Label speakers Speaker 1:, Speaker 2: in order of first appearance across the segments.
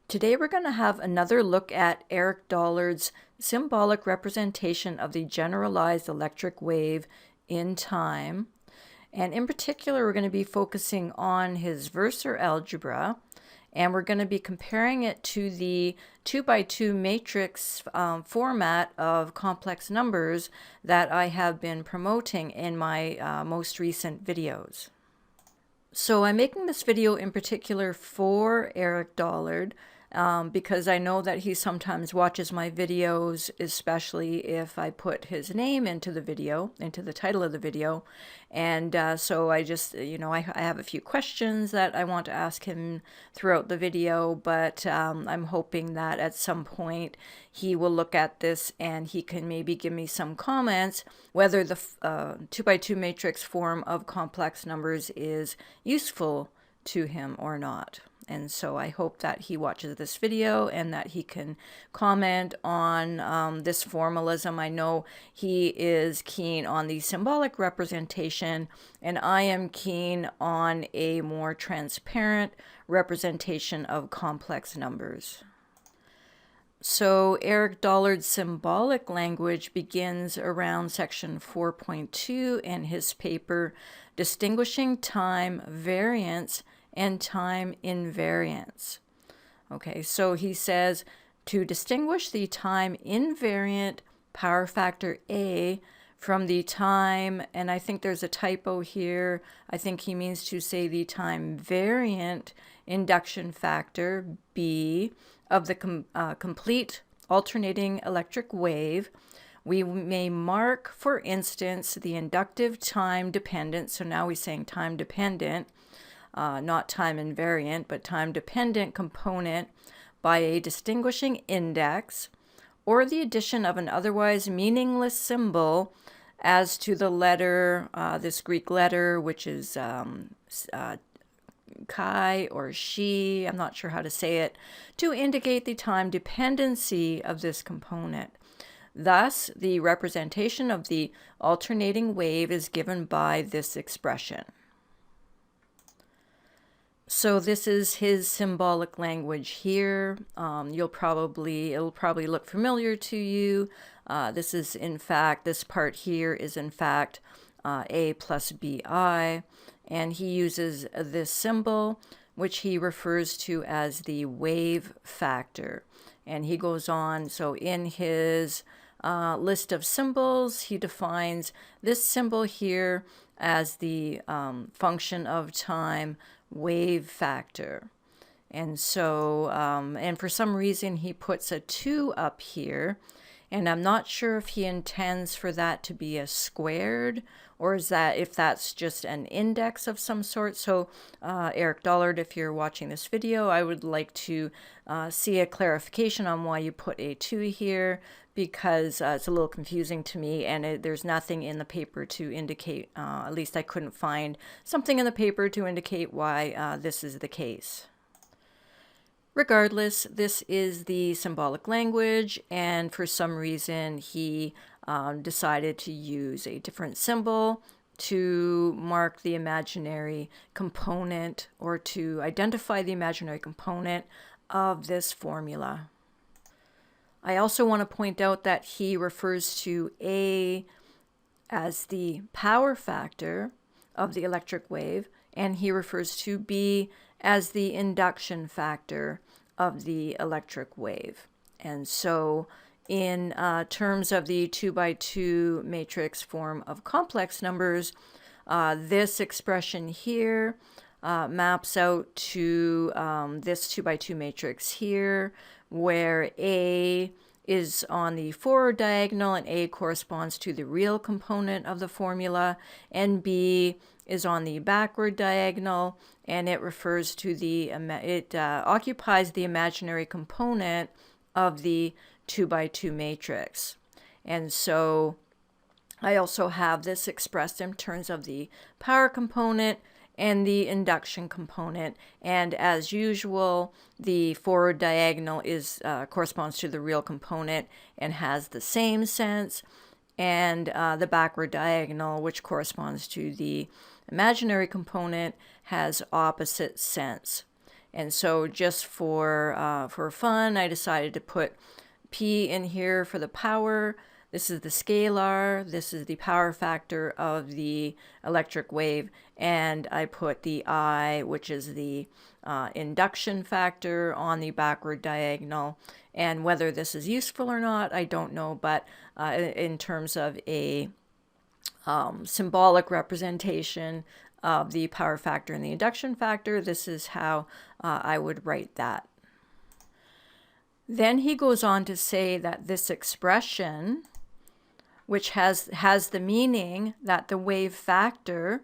Speaker 1: Today we're going to have another look at Eric Dollard's symbolic representation of the generalized electric wave in time. And in particular, we're going to be focusing on his Versor algebra, and we're going to be comparing it to the 2x2 matrix format of complex numbers that I have been promoting in my most recent videos. So I'm making this video in particular for Eric Dollard because I know that he sometimes watches my videos, especially if I put his name into the video, into the title of the video. And so I just, I have a few questions that I want to ask him throughout the video, but I'm hoping that at some point he will look at this and he can maybe give me some comments whether the 2x2 matrix form of complex numbers is useful to him or not. And so I hope that he watches this video and that he can comment on this formalism. I know he is keen on the symbolic representation, and I am keen on a more transparent representation of complex numbers. So Eric Dollard's symbolic language begins around section 4.2 in his paper, Distinguishing Time Variance and Time Invariance. Okay, so he says, to distinguish the time invariant power factor A from the time, and I think there's a typo here, I think he means to say the time variant induction factor B of the complete alternating electric wave, we may mark, for instance, the inductive time dependent, so now we're saying time dependent, not time invariant, but time dependent component by a distinguishing index, or the addition of an otherwise meaningless symbol as to the letter, this Greek letter, which is chi or she, I'm not sure how to say it, to indicate the time dependency of this component. Thus, the representation of the alternating wave is given by this expression. So this is his symbolic language here. It'll probably look familiar to you. This is in fact, this part here is in fact A plus BI, and he uses this symbol, which he refers to as the wave factor. And he goes on, so in his list of symbols, he defines this symbol here as the function of time wave factor. And so, and for some reason he puts a 2 up here, and I'm not sure if he intends for that to be a squared, or is that if that's just an index of some sort. So Eric Dollard, if you're watching this video, I would like to see a clarification on why you put a 2 here, because it's a little confusing to me, and there's nothing in the paper to indicate, at least I couldn't find something in the paper to indicate why this is the case. Regardless, this is the symbolic language, and for some reason he decided to use a different symbol to mark the imaginary component, or to identify the imaginary component of this formula. I also want to point out that he refers to A as the power factor of the electric wave, and he refers to B as the induction factor of the electric wave. And so in terms of the 2x2 matrix form of complex numbers, this expression here maps out to this 2x2 matrix here, where A is on the forward diagonal and A corresponds to the real component of the formula, and B is on the backward diagonal, and it refers to the, it occupies the imaginary component of the 2x2 matrix. And so I also have this expressed in terms of the power component and the induction component, and as usual, the forward diagonal is corresponds to the real component and has the same sense, and the backward diagonal, which corresponds to the imaginary component, has opposite sense. And so just for fun, I decided to put P in here for the power. This is the scalar, this is the power factor of the electric wave, and I put the I, which is the induction factor, on the backward diagonal. And whether this is useful or not, I don't know, but in terms of a symbolic representation of the power factor and the induction factor, this is how I would write that. Then he goes on to say that this expression, which has the meaning that the wave factor,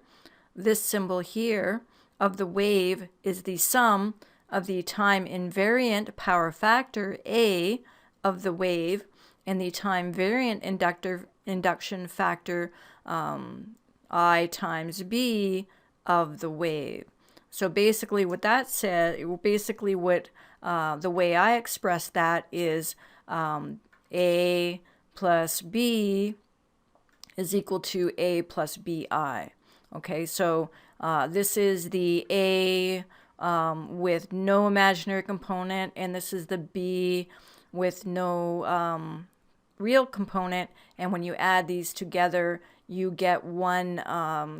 Speaker 1: this symbol here, of the wave is the sum of the time invariant power factor, A, of the wave, and the time variant induction factor, I times B, of the wave. So basically what that said, basically what the way I express that is A plus B is equal to A plus BI. Okay, so this is the A with no imaginary component, and this is the B with no real component. And when you add these together, you get one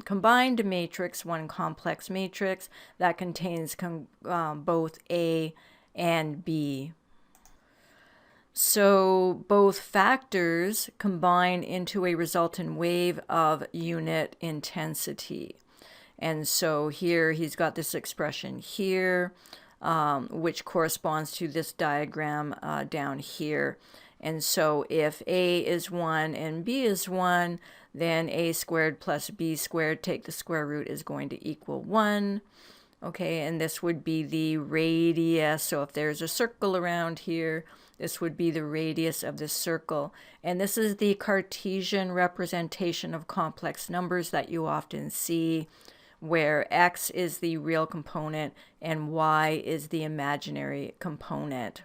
Speaker 1: combined matrix, one complex matrix that contains both A and B. So both factors combine into a resultant wave of unit intensity. And so here he's got this expression here, which corresponds to this diagram down here. And so if A is 1 and B is 1, then A squared plus B squared, take the square root, is going to equal 1. Okay, and this would be the radius. So if there's a circle around here, this would be the radius of this circle. And this is the Cartesian representation of complex numbers that you often see, where x is the real component and y is the imaginary component.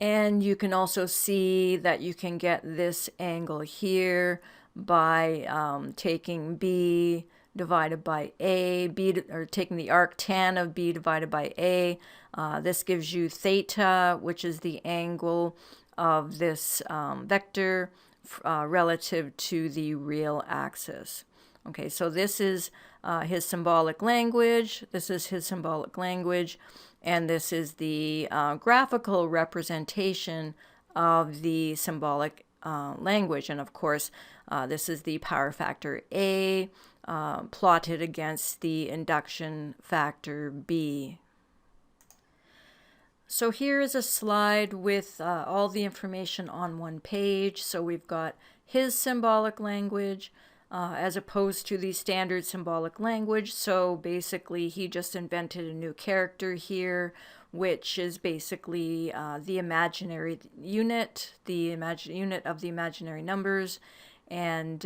Speaker 1: And you can also see that you can get this angle here by taking B divided by A, or taking the arctan of B divided by A. This gives you theta, which is the angle of this vector relative to the real axis. Okay, so this is his symbolic language. This is his symbolic language. And this is the graphical representation of the symbolic language. And of course, this is the power factor A plotted against the induction factor B. So here is a slide with all the information on one page. So we've got his symbolic language as opposed to the standard symbolic language. So basically he just invented a new character here, which is basically the imaginary unit, the unit of the imaginary numbers. And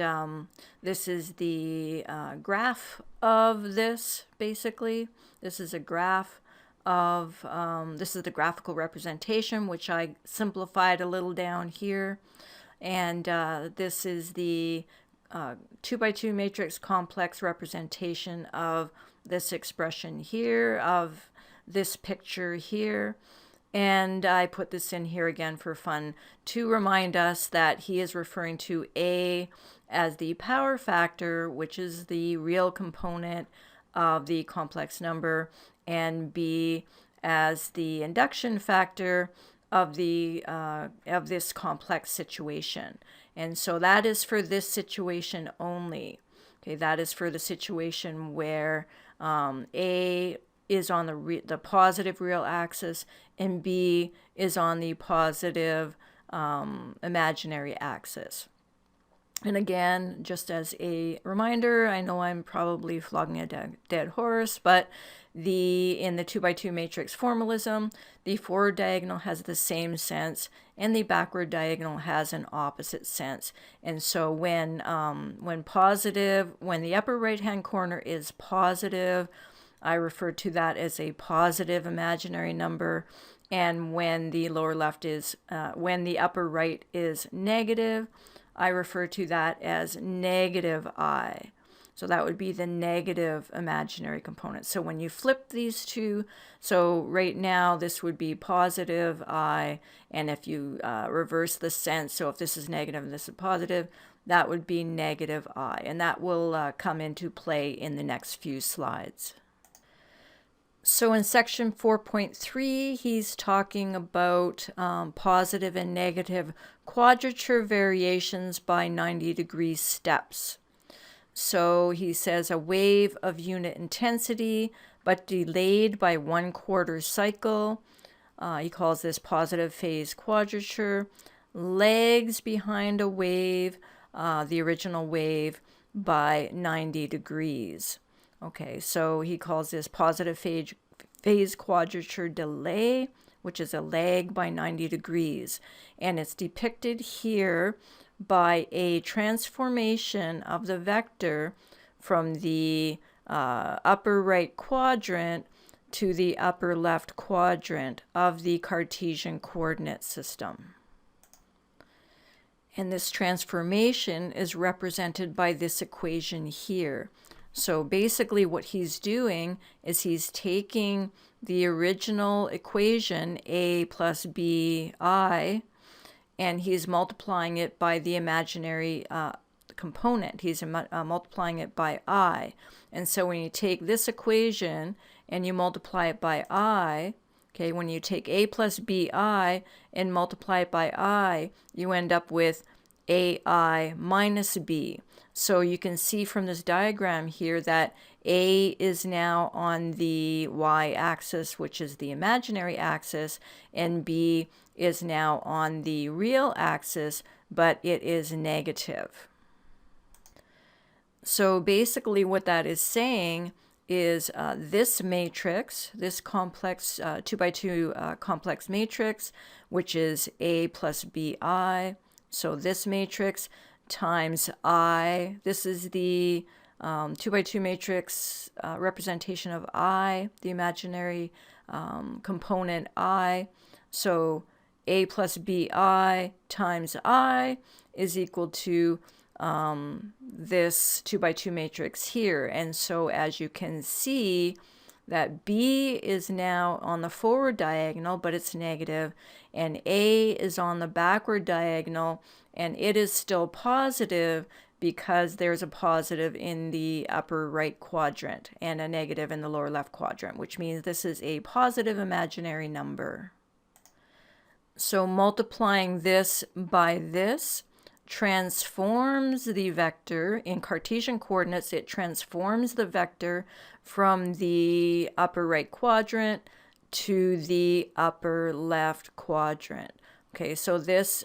Speaker 1: this is the graph of this, basically. This is a graph of, this is the graphical representation, which I simplified a little down here. And this is the 2x2 matrix complex representation of this expression here, of this picture here. And I put this in here again for fun to remind us that he is referring to A as the power factor, which is the real component of the complex number, and B as the induction factor of the of this complex situation. And so that is for this situation only. Okay, that is for the situation where A is on the positive real axis and B is on the positive imaginary axis. And again, just as a reminder, I know I'm probably flogging a dead horse, but in the 2x2 matrix formalism, the forward diagonal has the same sense and the backward diagonal has an opposite sense. And so when the upper right hand corner is positive, I refer to that as a positive imaginary number. And when the lower left is, when the upper right is negative, I refer to that as negative I. So that would be the negative imaginary component. So when you flip these two, so right now this would be positive I, and if you reverse the sense, so if this is negative and this is positive, that would be negative I, and that will come into play in the next few slides. So in section 4.3, he's talking about positive and negative quadrature variations by 90-degree steps. So he says a wave of unit intensity, but delayed by 1/4 cycle. He calls this positive phase quadrature. Lags behind a wave, the original wave, by 90 degrees. Okay, so he calls this positive phase quadrature delay, which is a lag by 90 degrees. And it's depicted here by a transformation of the vector from the upper right quadrant to the upper left quadrant of the Cartesian coordinate system. And this transformation is represented by this equation here. So basically what he's doing is he's taking the original equation, a plus bi, and he's multiplying it by the imaginary component. He's multiplying it by I. And so when you take this equation and you multiply it by I, okay, when you take a plus bi and multiply it by I, you end up with ai minus b. So you can see from this diagram here that a is now on the y-axis, which is the imaginary axis, and b is now on the real axis, but it is negative. So basically what that is saying is this matrix, this complex 2x2 complex matrix, which is a plus bi, so this matrix times I, this is the 2x2 matrix representation of I, the imaginary component I. So a plus bi times I is equal to this 2x2 matrix here. And so as you can see, that B is now on the forward diagonal, but it's negative, and A is on the backward diagonal, and it is still positive because there's a positive in the upper right quadrant and a negative in the lower left quadrant, which means this is a positive imaginary number. So multiplying this by this transforms the vector in Cartesian coordinates. It transforms the vector from the upper right quadrant to the upper left quadrant. Okay, so this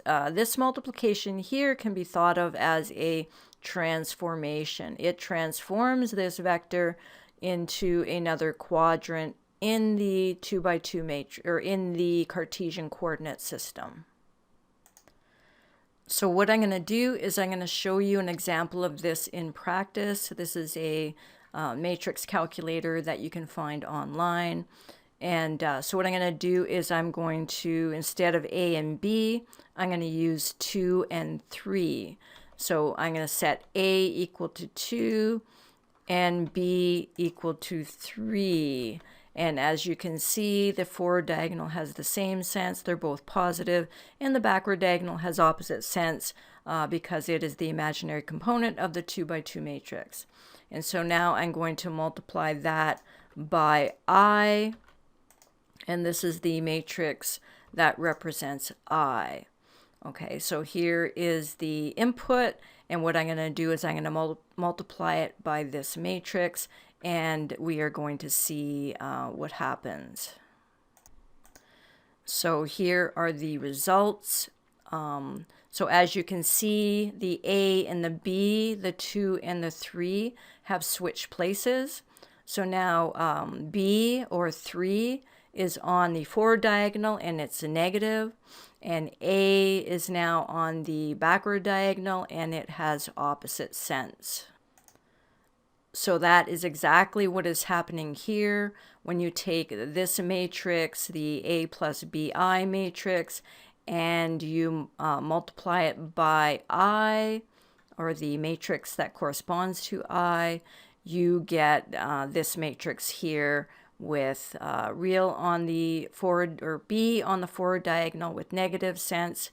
Speaker 1: multiplication here can be thought of as a transformation. It transforms this vector into another quadrant in the 2x2 matrix, or in the Cartesian coordinate system. So what I'm going to do is I'm going to show you an example of this in practice. This is a matrix calculator that you can find online. And so what I'm going to do is I'm going to, instead of A and B, I'm going to use 2 and 3. So I'm going to set A equal to 2 and B equal to 3. And as you can see, the forward diagonal has the same sense. They're both positive. And the backward diagonal has opposite sense because it is the imaginary component of the 2x2 matrix. And so now I'm going to multiply that by I. And this is the matrix that represents I. Okay, so here is the input. And what I'm going to do is I'm going to multiply it by this matrix. And we are going to see what happens. So here are the results. So as you can see, the A and the B, the 2 and the 3 have switched places. So now B, or 3, is on the forward diagonal and it's a negative. And A is now on the backward diagonal and it has opposite sense. So that is exactly what is happening here when you take this matrix, the A plus BI matrix, and you multiply it by I. or the matrix that corresponds to I, you get this matrix here with real on the forward, or B on the forward diagonal with negative sense,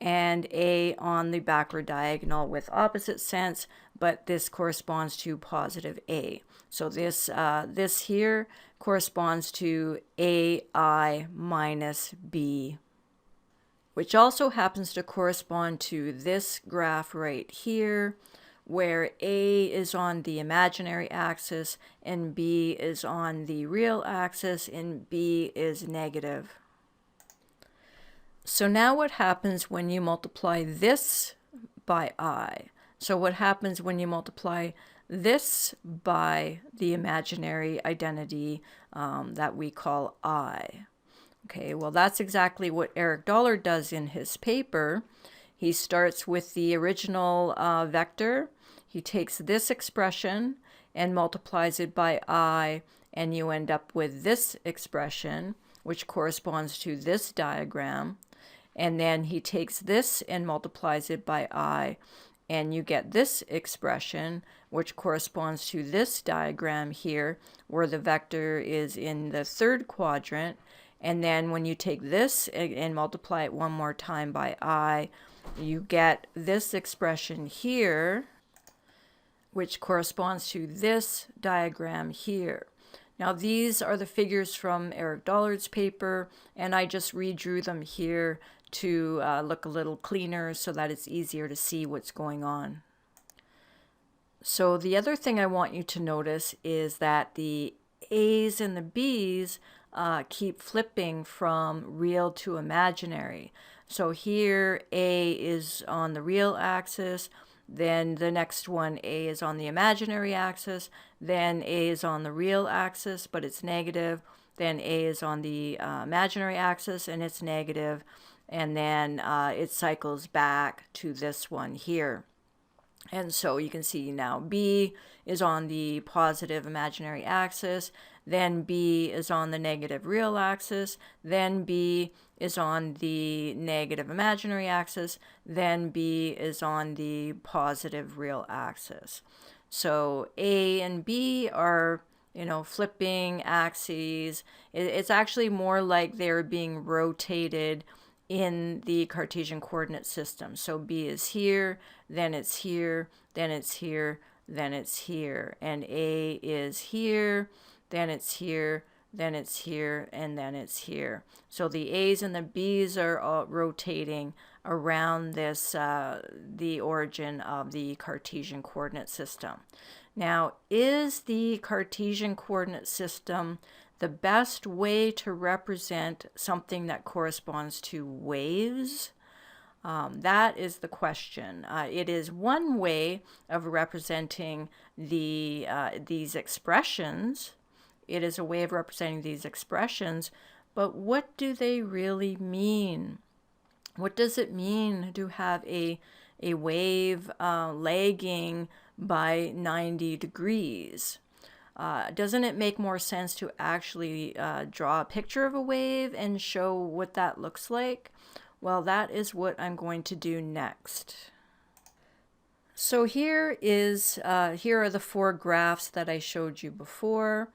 Speaker 1: and A on the backward diagonal with opposite sense, but this corresponds to positive A. So this here corresponds to AI minus B, which also happens to correspond to this graph right here, where A is on the imaginary axis and B is on the real axis, and B is negative. So now what happens when you multiply this by I? So what happens when you multiply this by the imaginary identity that we call I? Okay, well, that's exactly what Eric Dollard does in his paper. He starts with the original vector. He takes this expression and multiplies it by I, and you end up with this expression, which corresponds to this diagram. And then he takes this and multiplies it by I, and you get this expression, which corresponds to this diagram here, where the vector is in the third quadrant. And then when you take this and multiply it one more time by I, you get this expression here, which corresponds to this diagram here. Now these are the figures from Eric Dollard's paper, and I just redrew them here to look a little cleaner so that it's easier to see what's going on. So the other thing I want you to notice is that the A's and the B's keep flipping from real to imaginary. So here A is on the real axis, then the next one A is on the imaginary axis, then A is on the real axis but it's negative, then A is on the imaginary axis and it's negative, and then it cycles back to this one here. And so you can see now B is on the positive imaginary axis, then B is on the negative real axis, then B is on the negative imaginary axis, then B is on the positive real axis. So A and B are, flipping axes. It's actually more like they're being rotated in the Cartesian coordinate system. So B is here, then it's here, then it's here, then it's here. And A is here, then it's here, then it's here, and then it's here. So the A's and the B's are all rotating around this, the origin of the Cartesian coordinate system. Now, is the Cartesian coordinate system the best way to represent something that corresponds to waves? That is the question. It is one way of representing these expressions. It is a way of representing these expressions, but what do they really mean? What does it mean to have a wave lagging by 90 degrees? Doesn't it make more sense to actually draw a picture of a wave and show what that looks like? Well, that is what I'm going to do next. So here are the four graphs that I showed you before,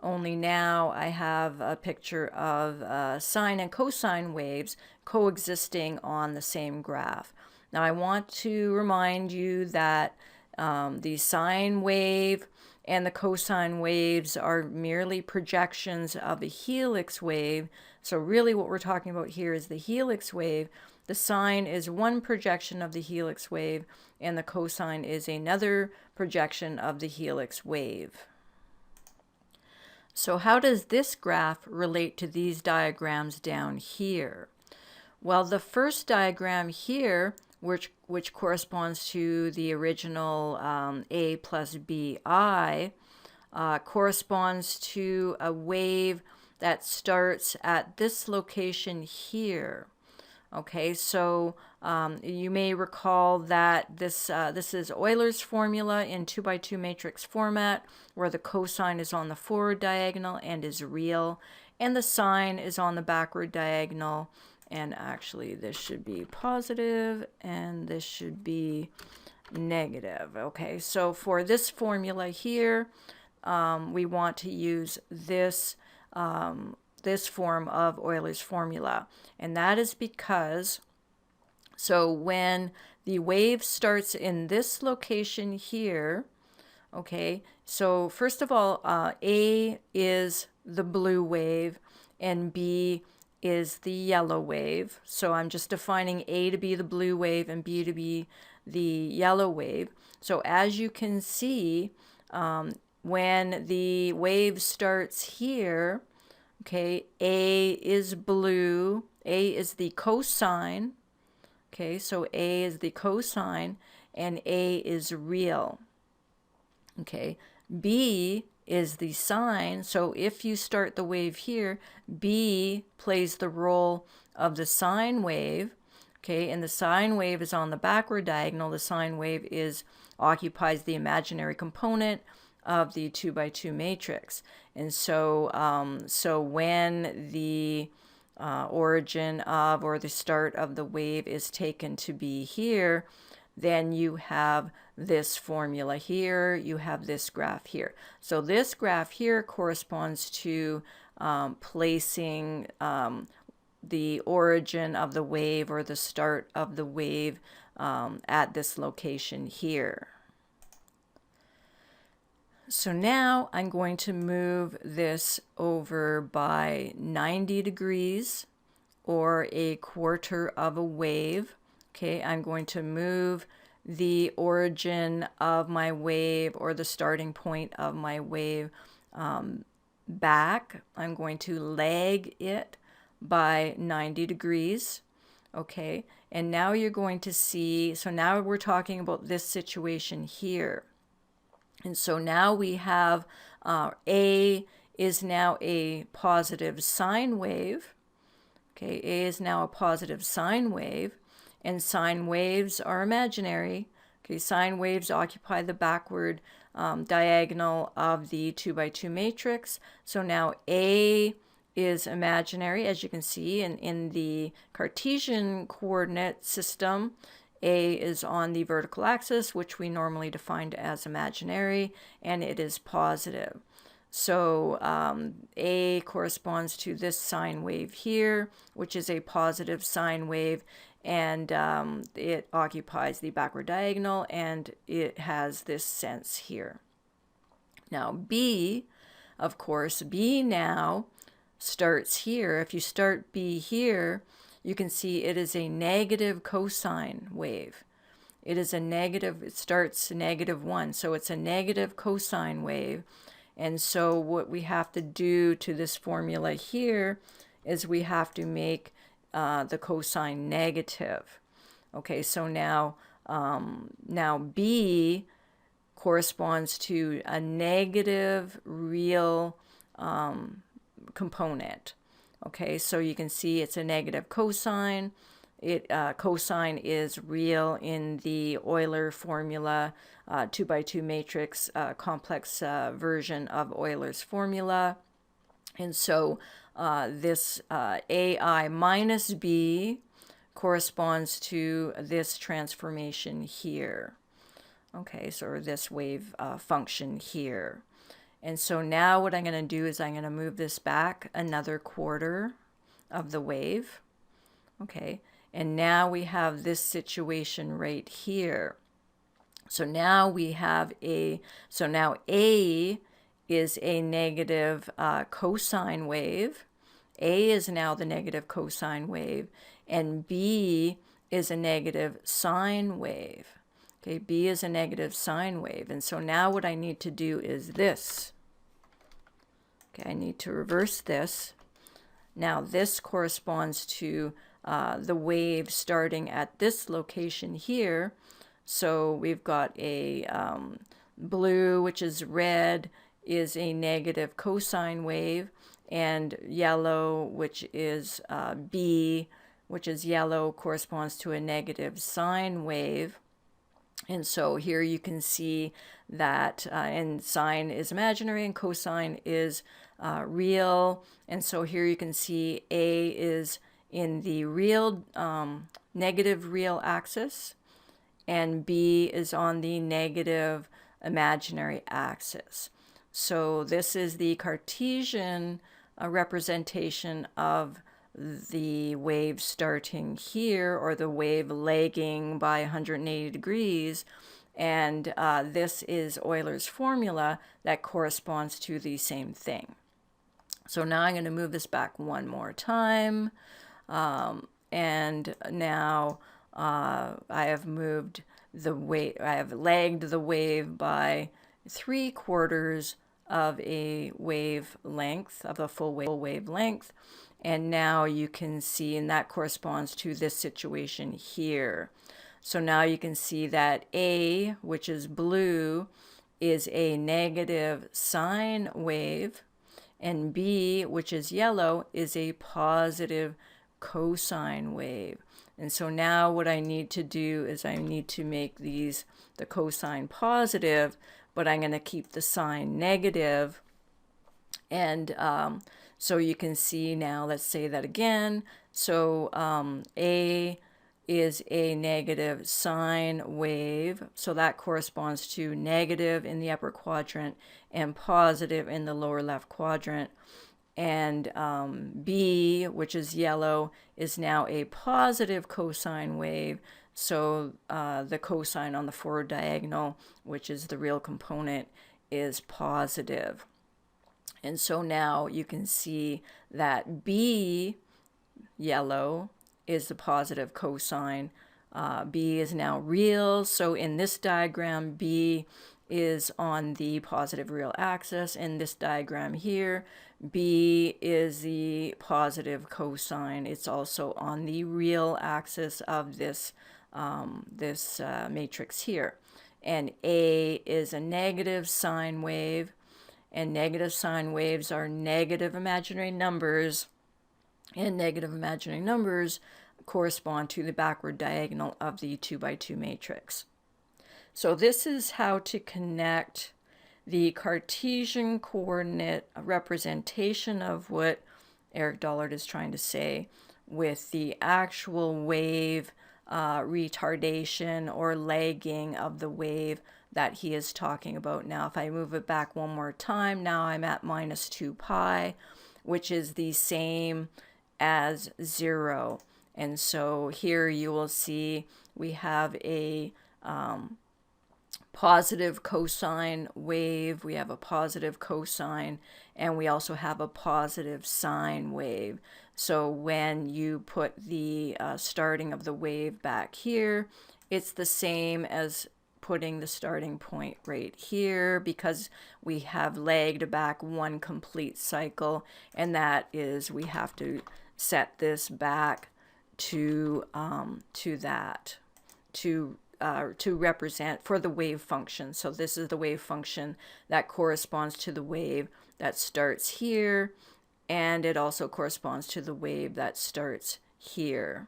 Speaker 1: only now I have a picture of sine and cosine waves coexisting on the same graph. Now I want to remind you that the sine wave and the cosine waves are merely projections of a helix wave. So really what we're talking about here is the helix wave. The sine is one projection of the helix wave, and the cosine is another projection of the helix wave. So how does this graph relate to these diagrams down here? Well, the first diagram here, which corresponds to the original A plus BI, corresponds to a wave that starts at this location here. Okay, so you may recall that this is Euler's formula in 2x2 matrix format, where the cosine is on the forward diagonal and is real, and the sine is on the backward diagonal. And actually this should be positive and this should be negative. Okay, so for this formula here, we want to use this this form of Euler's formula, and that is because, so when the wave starts in this location here, okay, so first of all, A is the blue wave and B is the yellow wave. So I'm just defining A to be the blue wave and B to be the yellow wave. So as you can see, when the wave starts here, okay, A is blue, A is the cosine, okay, so A is the cosine and A is real. Okay, B is the sine, so if you start the wave here, B plays the role of the sine wave, okay, and the sine wave is on the backward diagonal. The sine wave occupies the imaginary component of the 2 by 2 matrix. And so, so when the origin of, or the start of the wave is taken to be here, then you have this formula here, you have this graph here. So this graph here corresponds to placing the origin of the wave, or the start of the wave, at this location here. So now I'm going to move this over by 90 degrees, or a quarter of a wave. Okay, I'm going to move the origin of my wave, or the starting point of my wave, back. I'm going to lag it by 90 degrees. Okay, and now you're going to see, so now we're talking about this situation here. And so now we have A is now a positive sine wave. Okay, A is now a positive sine wave, and sine waves are imaginary. Okay, sine waves occupy the backward diagonal of the 2 by 2 matrix. So now A is imaginary, as you can see, in the Cartesian coordinate system. A is on the vertical axis, which we normally defined as imaginary, and it is positive. So A corresponds to this sine wave here, which is a positive sine wave, and it occupies the backward diagonal, and it has this sense here. Now B, of course, B now starts here. If you start B here, you can see it is a negative cosine wave. It is a negative, it starts -1, so it's a negative cosine wave. And so what we have to do to this formula here is we have to make the cosine negative. Okay, so now, now B corresponds to a negative real component. Okay, so you can see it's a negative cosine. Cosine is real in the Euler formula, 2 by 2 matrix, complex version of Euler's formula. And so this AI minus B corresponds to this transformation here. Okay, so this wave function here. And so now what I'm going to do is I'm going to move this back another quarter of the wave. Okay, and now we have this situation right here. So now we have so now A is a negative cosine wave. A is now the negative cosine wave, and B is a negative sine wave. Okay, B is a negative sine wave. And so now what I need to do is this. Okay, I need to reverse this. Now this corresponds to the wave starting at this location here. So we've got a blue, which is red, is a negative cosine wave, and yellow, which is B, which is yellow, corresponds to a negative sine wave. And so here you can see that, and sine is imaginary and cosine is real. And so here you can see A is in the real, negative real axis, and B is on the negative imaginary axis. So this is the Cartesian representation of the wave starting here, or the wave lagging by 180 degrees. And this is Euler's formula that corresponds to the same thing. So now I'm going to move this back one more time. And now I have moved the wave, I have lagged the wave by 3/4 of a wavelength, of a full wavelength. And now you can see, and that corresponds to this situation here. So now you can see that A, which is blue, is a negative sine wave, and B, which is yellow, is a positive cosine wave. And so now what I need to do is I need to make these, the cosine positive, but I'm going to keep the sine negative. And so you can see now, let's say that again. So A is a negative sine wave, so that corresponds to negative in the upper quadrant and positive in the lower left quadrant. And B, which is yellow, is now a positive cosine wave, so the cosine on the forward diagonal, which is the real component, is positive. And so now you can see that B, yellow, is the positive cosine. B is now real, so in this diagram, B is on the positive real axis. In this diagram here, B is the positive cosine. It's also on the real axis of this, matrix here. And A is a negative sine wave, and negative sine waves are negative imaginary numbers, and negative imaginary numbers correspond to the backward diagonal of the 2x2 matrix. So this is how to connect the Cartesian coordinate representation of what Eric Dollard is trying to say with the actual wave retardation or lagging of the wave that he is talking about. Now, if I move it back one more time, now I'm at minus 2 pi, which is the same as 0. And so here you will see we have a positive cosine wave, we have a positive cosine, and we also have a positive sine wave. So when you put the starting of the wave back here, it's the same as putting the starting point right here, because we have lagged back one complete cycle, and that is we have to set this back to that, to represent for the wave function. So this is the wave function that corresponds to the wave that starts here, and it also corresponds to the wave that starts here.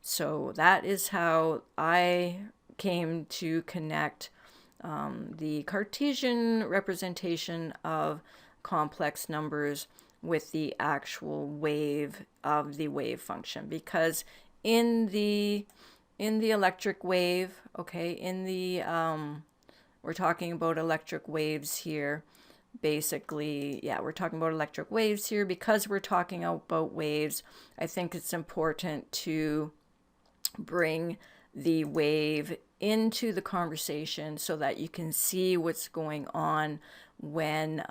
Speaker 1: So that is how I came to connect the Cartesian representation of complex numbers with the actual wave of the wave function, because in the electric wave, okay, in the we're talking about electric waves here, basically. Yeah, we're talking about electric waves here. Because we're talking about waves, I think it's important to bring the wave into the conversation so that you can see what's going on when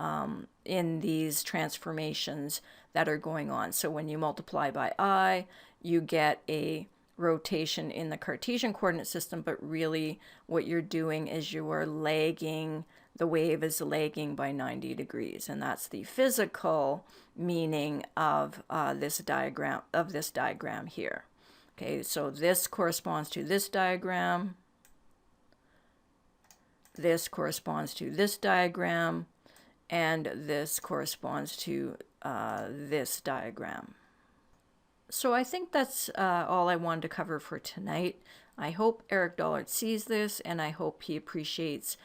Speaker 1: in these transformations that are going on. So when you multiply by I, you get a rotation in the Cartesian coordinate system, but really what you're doing is you are lagging, the wave is lagging by 90 degrees, and that's the physical meaning of this diagram here. Okay, so this corresponds to this diagram, this corresponds to this diagram, and this corresponds to this diagram. So I think that's all I wanted to cover for tonight. I hope Eric Dollard sees this, and I hope he appreciates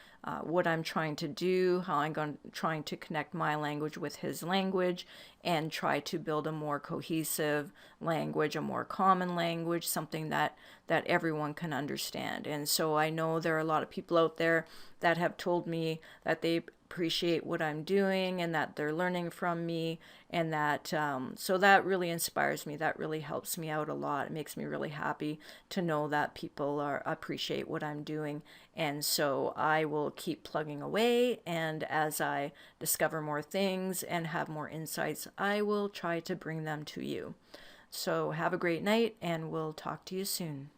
Speaker 1: what I'm trying to do, how trying to connect my language with his language, and try to build a more cohesive language, a more common language, something that everyone can understand. And so I know there are a lot of people out there that have told me that they appreciate what I'm doing and that they're learning from me, and that so that really inspires me. That really helps me out a lot. It makes me really happy to know that people appreciate what I'm doing. And so I will keep plugging away, and as I discover more things and have more insights, I will try to bring them to you. So have a great night, and we'll talk to you soon.